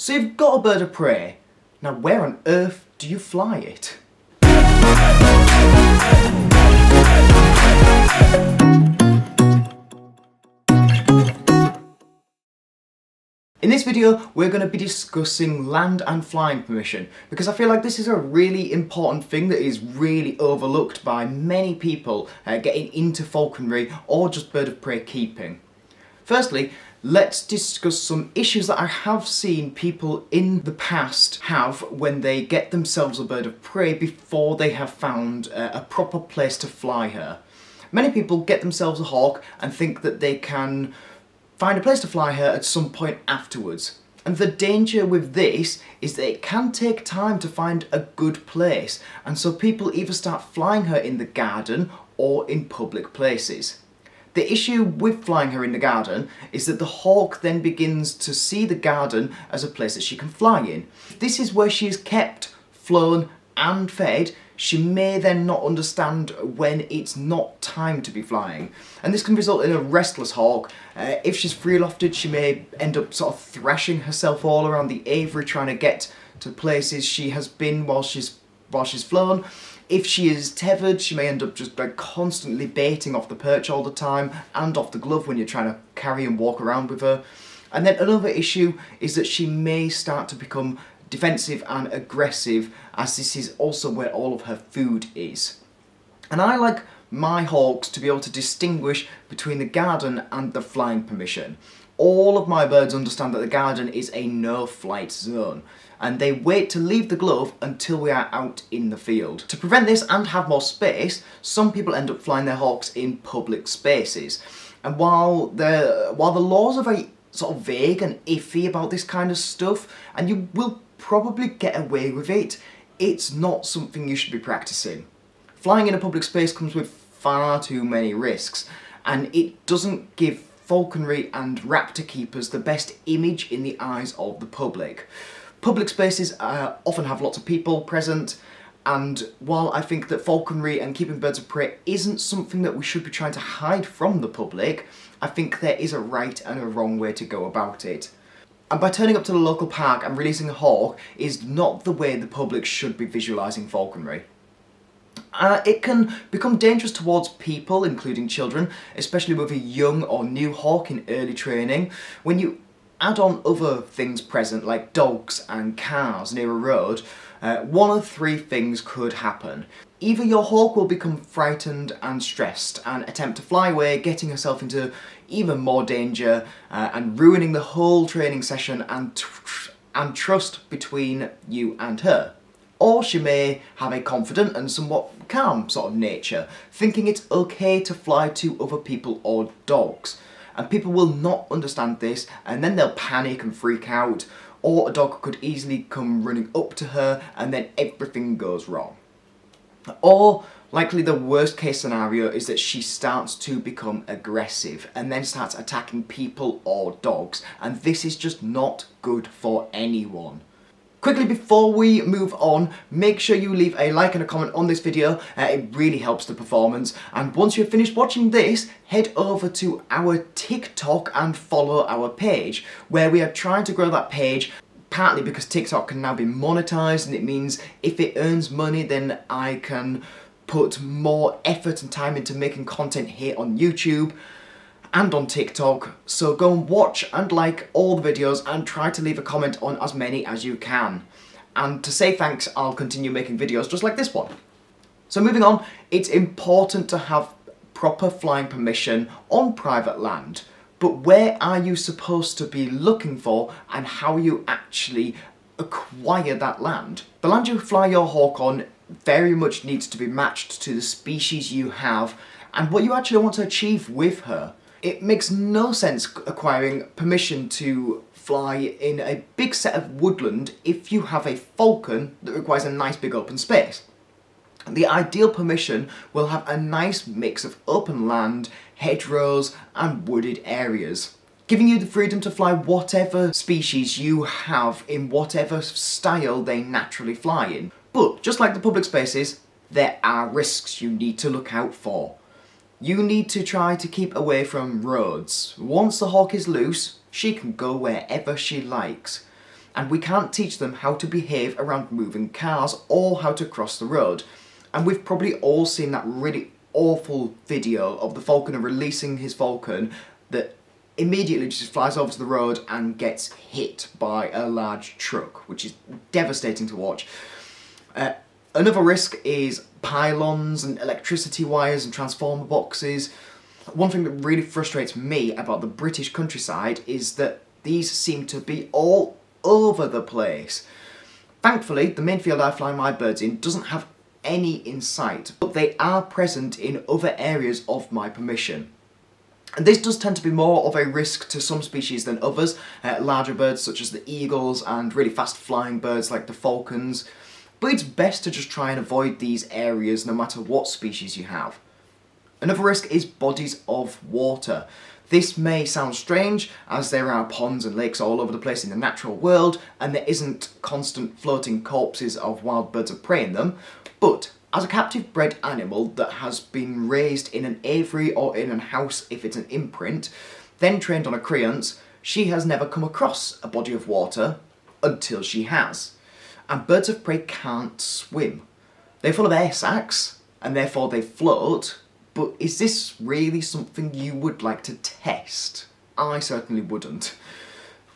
So you've got a bird of prey. Now where on earth do you fly it? In this video, we're going to be discussing land and flying permission because I feel like this is a really important thing that is really overlooked by many people getting into falconry or just bird of prey keeping. Firstly, let's discuss some issues that I have seen people in the past have when they get themselves a bird of prey before they have found a proper place to fly her. Many people get themselves a hawk and think that they can find a place to fly her at some point afterwards. And the danger with this is that it can take time to find a good place, and so people either start flying her in the garden or in public places. The issue with flying her in the garden is that the hawk then begins to see the garden as a place that she can fly in. If this is where she is kept, flown and fed, she may then not understand when it's not time to be flying. And this can result in a restless hawk. If she's free-lofted, she may end up sort of thrashing herself all around the aviary trying to get to places she has been while she's flown. If she is tethered, she may end up just constantly baiting off the perch all the time and off the glove when you're trying to carry and walk around with her. And then another issue is that she may start to become defensive and aggressive, as this is also where all of her food is. And I like my hawks to be able to distinguish between the garden and the flying permission. All of my birds understand that the garden is a no-flight zone, and they wait to leave the glove until we are out in the field. To prevent this and have more space, some people end up flying their hawks in public spaces. And while the laws are very sort of vague and iffy about this kind of stuff, and you will probably get away with it, it's not something you should be practicing. Flying in a public space comes with far too many risks, and it doesn't give falconry and raptor keepers the best image in the eyes of the public. Public spaces often have lots of people present, and while I think that falconry and keeping birds of prey isn't something that we should be trying to hide from the public, I think there is a right and a wrong way to go about it. And by turning up to the local park and releasing a hawk is not the way the public should be visualising falconry. It can become dangerous towards people, including children, especially with a young or new hawk in early training. When you add on other things present, like dogs and cars near a road, one of three things could happen. Either your hawk will become frightened and stressed and attempt to fly away, getting herself into even more danger and ruining the whole training session and trust between you and her. Or she may have a confident and somewhat calm sort of nature, thinking it's okay to fly to other people or dogs. And people will not understand this, and then they'll panic and freak out, or a dog could easily come running up to her and then everything goes wrong. Or likely the worst case scenario is that she starts to become aggressive and then starts attacking people or dogs, and this is just not good for anyone. Quickly before we move on, make sure you leave a like and a comment on this video, it really helps the performance. And once you've finished watching this, head over to our TikTok and follow our page, where we are trying to grow that page, partly because TikTok can now be monetized, and it means if it earns money then I can put more effort and time into making content here on YouTube and on TikTok. So go and watch and like all the videos and try to leave a comment on as many as you can. And to say thanks, I'll continue making videos just like this one. So moving on, it's important to have proper flying permission on private land. But where are you supposed to be looking for, and how you actually acquire that land? The land you fly your hawk on very much needs to be matched to the species you have and what you actually want to achieve with her. It makes no sense acquiring permission to fly in a big set of woodland if you have a falcon that requires a nice big open space. The ideal permission will have a nice mix of open land, hedgerows and wooded areas, giving you the freedom to fly whatever species you have in whatever style they naturally fly in. But just like the public spaces, there are risks you need to look out for. You need to try to keep away from roads. Once the hawk is loose, she can go wherever she likes. and we can't teach them how to behave around moving cars or how to cross the road. And we've probably all seen that really awful video of the falconer releasing his falcon that immediately just flies over to the road and gets hit by a large truck, which is devastating to watch. Another risk is pylons and electricity wires and transformer boxes. One thing that really frustrates me about the British countryside is that these seem to be all over the place. Thankfully, the main field I fly my birds in doesn't have any in sight, but they are present in other areas of my permission. And this does tend to be more of a risk to some species than others, larger birds such as the eagles and really fast flying birds like the falcons. But it's best to just try and avoid these areas no matter what species you have. Another risk is bodies of water. This may sound strange, as there are ponds and lakes all over the place in the natural world, and there isn't constant floating corpses of wild birds of prey in them, but as a captive bred animal that has been raised in an aviary or in a house if it's an imprint, then trained on a creance, she has never come across a body of water until she has. And birds of prey can't swim. They're full of air sacs, and therefore they float, but is this really something you would like to test? I certainly wouldn't.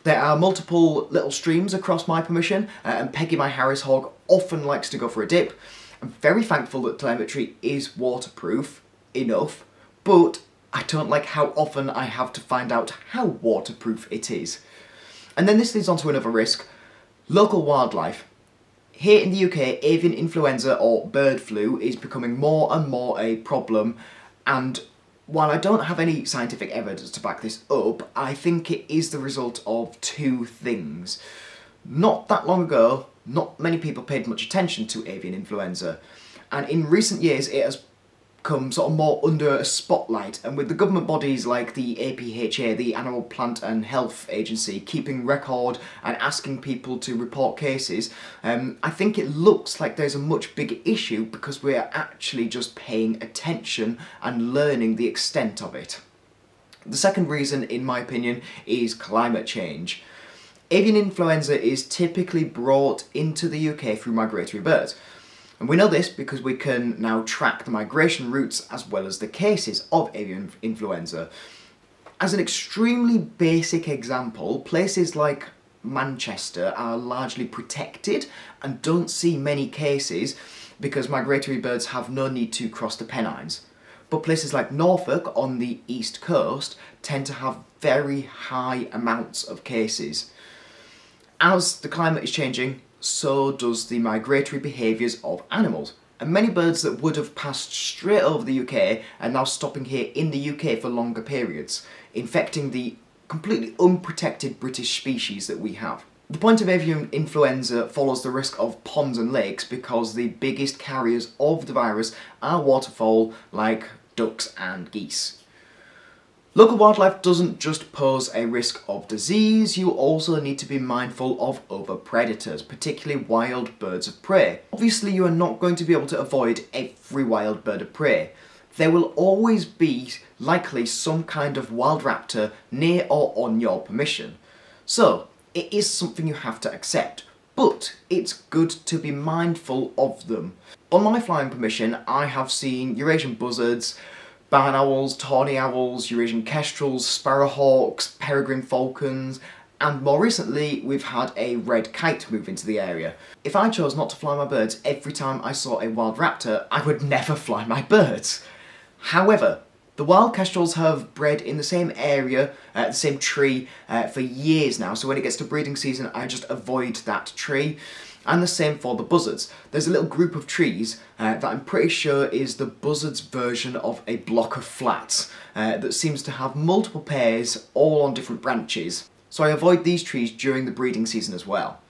There are multiple little streams across my permission, and Peggy, my Harris hawk, often likes to go for a dip. I'm very thankful that telemetry is waterproof enough, but I don't like how often I have to find out how waterproof it is. And then this leads on to another risk: local wildlife. Here in the UK, avian influenza or bird flu is becoming more and more a problem, and while I don't have any scientific evidence to back this up, I think it is the result of two things. Not that long ago, not many people paid much attention to avian influenza, and in recent years it has come sort of more under a spotlight, and with the government bodies like the APHA, the Animal Plant and Health Agency, keeping record and asking people to report cases, I think it looks like there's a much bigger issue because we're actually just paying attention and learning the extent of it. The second reason, in my opinion, is climate change. Avian influenza is typically brought into the UK through migratory birds. And we know this because we can now track the migration routes as well as the cases of avian influenza. As an extremely basic example, places like Manchester are largely protected and don't see many cases because migratory birds have no need to cross the Pennines. But places like Norfolk on the east coast tend to have very high amounts of cases. As the climate is changing, so does the migratory behaviours of animals. And many birds that would have passed straight over the UK are now stopping here in the UK for longer periods, infecting the completely unprotected British species that we have. The point of avian influenza follows the risk of ponds and lakes because the biggest carriers of the virus are waterfowl like ducks and geese. Local wildlife doesn't just pose a risk of disease, you also need to be mindful of other predators, particularly wild birds of prey. Obviously you are not going to be able to avoid every wild bird of prey. There will always be likely some kind of wild raptor near or on your permission. So, it is something you have to accept, but it's good to be mindful of them. On my flying permission, I have seen Eurasian buzzards, barn owls, tawny owls, Eurasian kestrels, sparrowhawks, peregrine falcons, and more recently we've had a red kite move into the area. If I chose not to fly my birds every time I saw a wild raptor, I would never fly my birds. However, the wild kestrels have bred in the same area, the same tree, for years now, so when it gets to breeding season I just avoid that tree. And the same for the buzzards. There's a little group of trees that I'm pretty sure is the buzzard's version of a block of flats that seems to have multiple pairs all on different branches. So I avoid these trees during the breeding season as well.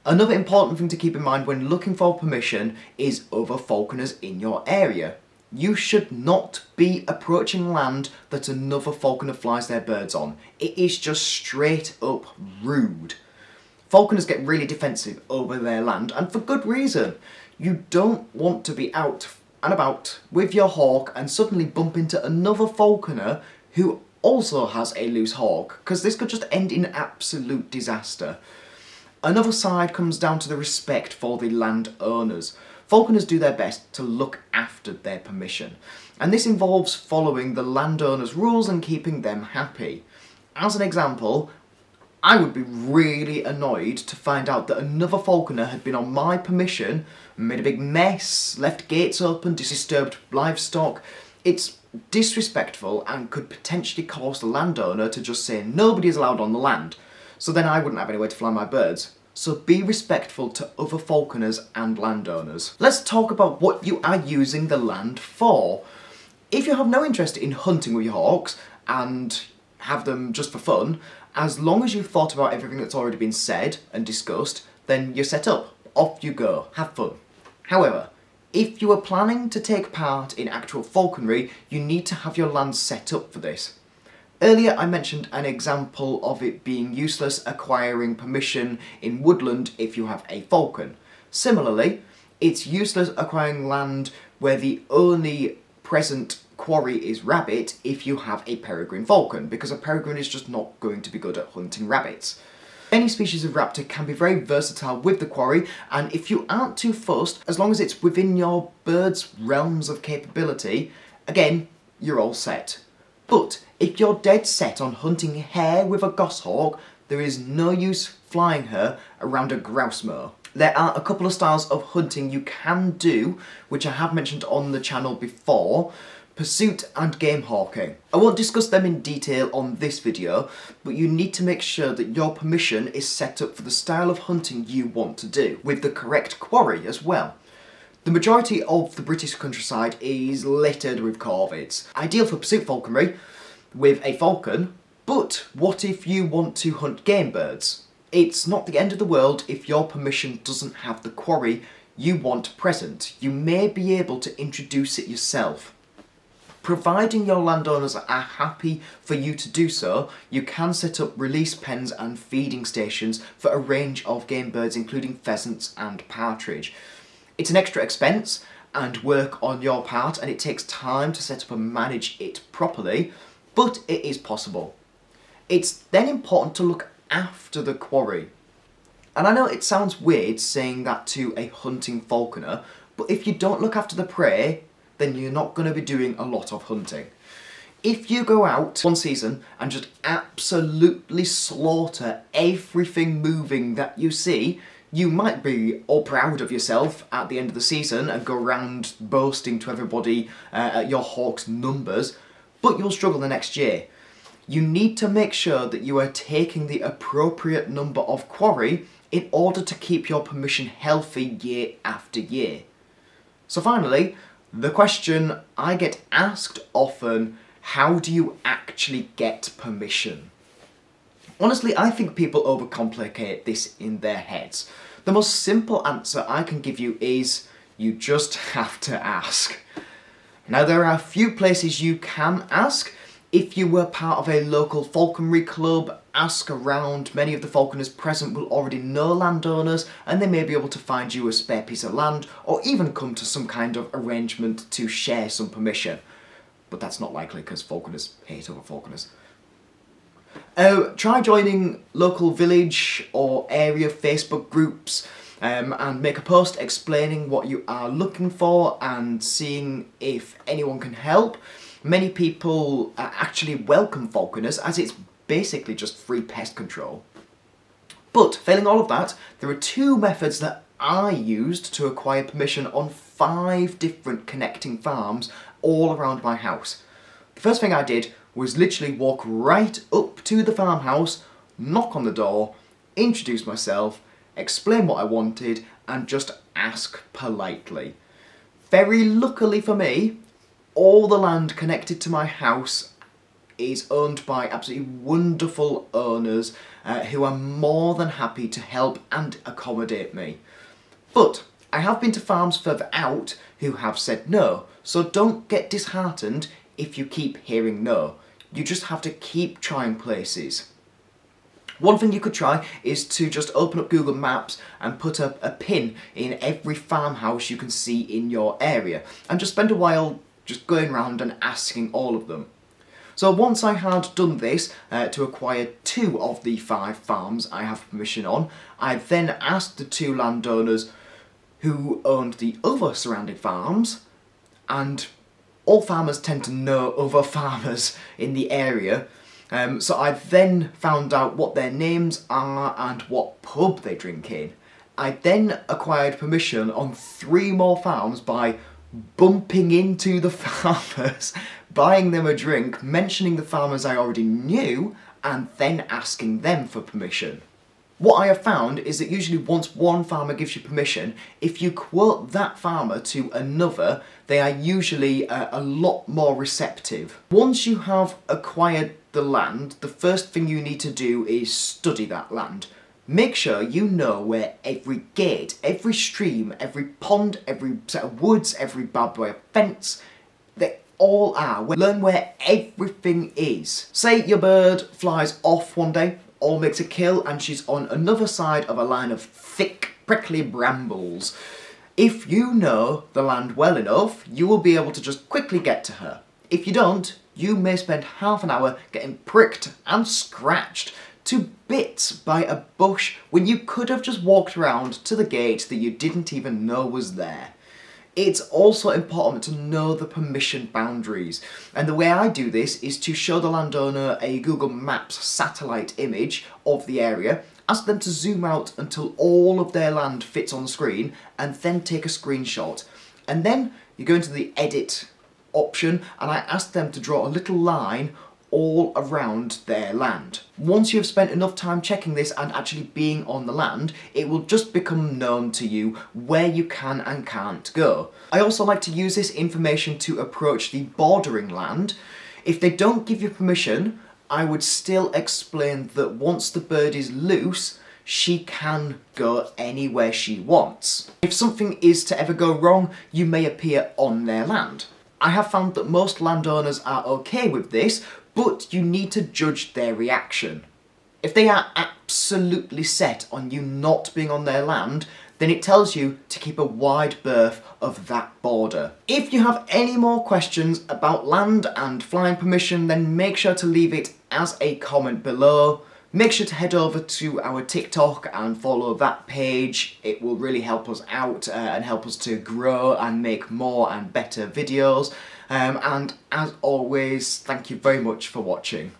Another important thing to keep in mind when looking for permission is other falconers in your area. You should not be approaching land that another falconer flies their birds on. It is just straight up rude. Falconers get really defensive over their land, and for good reason. You don't want to be out and about with your hawk and suddenly bump into another falconer who also has a loose hawk, because this could just end in absolute disaster. Another side comes down to the respect for the landowners. Falconers do their best to look after their permission, and this involves following the landowner's rules and keeping them happy. As an example, I would be really annoyed to find out that another falconer had been on my permission, made a big mess, left gates open, disturbed livestock. It's disrespectful and could potentially cause the landowner to just say nobody is allowed on the land, so then I wouldn't have anywhere to fly my birds. So be respectful to other falconers and landowners. Let's talk about what you are using the land for. If you have no interest in hunting with your hawks and have them just for fun, as long as you've thought about everything that's already been said and discussed, then you're set up. Off you go. Have fun. However, if you are planning to take part in actual falconry, you need to have your land set up for this. Earlier I mentioned an example of it being useless acquiring permission in woodland if you have a falcon. Similarly, it's useless acquiring land where the only present quarry is rabbit if you have a peregrine falcon, because a peregrine is just not going to be good at hunting rabbits. Any species of raptor can be very versatile with the quarry, and if you aren't too fussed, as long as it's within your bird's realms of capability, again, you're all set. But if you're dead set on hunting hare with a goshawk, there is no use flying her around a grouse moor. There are a couple of styles of hunting you can do, which I have mentioned on the channel before: pursuit and game hawking. I won't discuss them in detail on this video, but you need to make sure that your permission is set up for the style of hunting you want to do, with the correct quarry as well. The majority of the British countryside is littered with corvids, ideal for pursuit falconry with a falcon, but what if you want to hunt game birds? It's not the end of the world if your permission doesn't have the quarry you want present. You may be able to introduce it yourself. Providing your landowners are happy for you to do so, you can set up release pens and feeding stations for a range of game birds, including pheasants and partridge. It's an extra expense and work on your part, and it takes time to set up and manage it properly, but it is possible. It's then important to look after the quarry. And I know it sounds weird saying that to a hunting falconer, but if you don't look after the prey, then you're not going to be doing a lot of hunting. If you go out one season and just absolutely slaughter everything moving that you see, you might be all proud of yourself at the end of the season and go around boasting to everybody at your hawk's numbers, but you'll struggle the next year. You need to make sure that you are taking the appropriate number of quarry in order to keep your permission healthy year after year. So finally, the question I get asked often: how do you actually get permission? Honestly, I think people overcomplicate this in their heads. The most simple answer I can give you is you just have to ask. Now, there are a few places you can ask. If you were part of a local falconry club, ask around. Many of the falconers present will already know landowners, and they may be able to find you a spare piece of land, or even come to some kind of arrangement to share some permission. But that's not likely because falconers hate other falconers. Try joining local village or area Facebook groups and make a post explaining what you are looking for and seeing if anyone can help. Many people actually welcome falconers, as it's basically just free pest control. But failing all of that, there are two methods that I used to acquire permission on 5 different connecting farms all around my house. The first thing I did was literally walk right up to the farmhouse, knock on the door, introduce myself, explain what I wanted, and just ask politely. Very luckily for me, all the land connected to my house is owned by absolutely wonderful owners who are more than happy to help and accommodate me. But I have been to farms further out who have said no, so don't get disheartened if you keep hearing no. You just have to keep trying places. One thing you could try is to just open up Google Maps and put a pin in every farmhouse you can see in your area, and just spend a while just going around and asking all of them. So once I had done this to acquire 2 of the 5 farms I have permission on, I then asked the 2 landowners who owned the other surrounding farms, and all farmers tend to know other farmers in the area, so I then found out what their names are and what pub they drink in. I then acquired permission on 3 more farms by bumping into the farmers, buying them a drink, mentioning the farmers I already knew, and then asking them for permission. What I have found is that usually once one farmer gives you permission, if you quote that farmer to another, they are usually a lot more receptive. Once you have acquired the land, the first thing you need to do is study that land. Make sure you know where every gate, every stream, every pond, every set of woods, every barbed wire fence, they all are. Learn where everything is. Say your bird flies off one day, or makes a kill, and she's on another side of a line of thick, prickly brambles. If you know the land well enough, you will be able to just quickly get to her. If you don't, you may spend half an hour getting pricked and scratched to bits by a bush when you could have just walked around to the gate that you didn't even know was there. It's also important to know the permission boundaries, and the way I do this is to show the landowner a Google Maps satellite image of the area, ask them to zoom out until all of their land fits on the screen, and then take a screenshot. And then you go into the edit option and I ask them to draw a little line all around their land. Once you've spent enough time checking this and actually being on the land, it will just become known to you where you can and can't go. I also like to use this information to approach the bordering land. If they don't give you permission, I would still explain that once the bird is loose, she can go anywhere she wants. If something is to ever go wrong, you may appear on their land. I have found that most landowners are okay with this, but you need to judge their reaction. If they are absolutely set on you not being on their land, then it tells you to keep a wide berth of that border. If you have any more questions about land and flying permission, then make sure to leave it as a comment below. Make sure to head over to our TikTok and follow that page. It will really help us out and help us to grow and make more and better videos. And as always, thank you very much for watching.